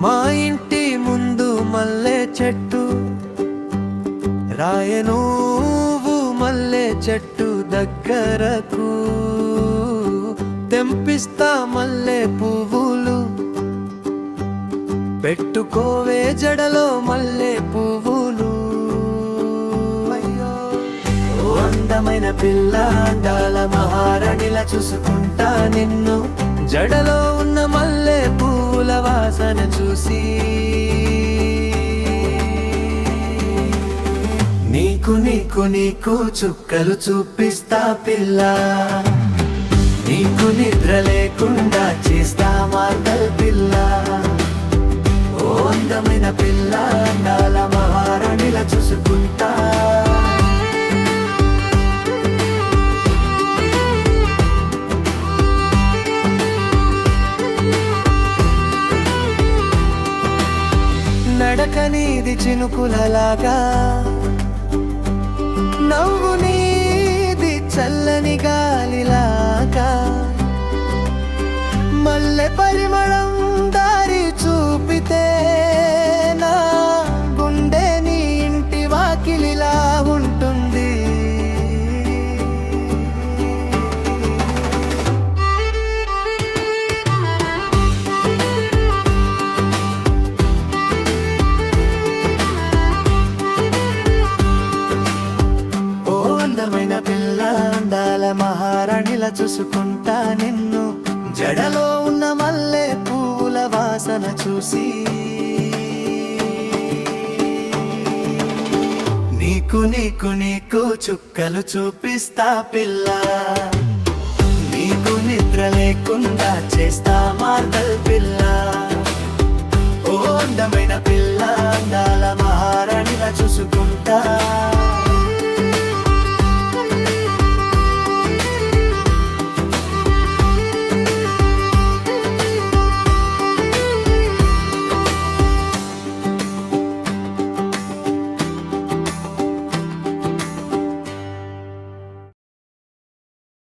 మా ఇంటి ముందు మల్లె చెట్టు రాయను మల్లె చెట్టు దగ్గరకు తెంపిస్తా మల్లె పువ్వులు పెట్టుకోవే జడలో మల్లె పువ్వులు. ఓ అందమైన పిల్ల అందాల మహారాణిలా చూసుకుంటా నిన్ను జడలో ఉన్న మల్లె పూల వాసన చూసి. నీకు నీకు నీకు చుక్కలు చూపిస్తా పిల్ల నీకు నిద్ర లేకుండా చేస్తా మార్గల్ పిల్ల. ఓ అందమైన పిల్ల అందాల మహారాణిలా చూసుకుంటా. నడక నీది చినుకులలాగా నవ్వు నీది చల్లని గాలిలాగా మల్లె పరిమళం దారి చూపితే నా గుండె నీ ఇంటి వాకిలిలా ఉంటుంది. అందమైన పిల్ల అందాల మహారాణిలా చూసుకుంటా నిన్ను జడలో ఉన్న మల్లె పూల వాసన చూసి. నీకు నీకు నీకు చుక్కలు చూపిస్తా పిల్ల నీకు నిద్ర లేకుండా చేస్తా మార్గల్ పిల్ల. ఓ అందమైన పిల్ల అందాల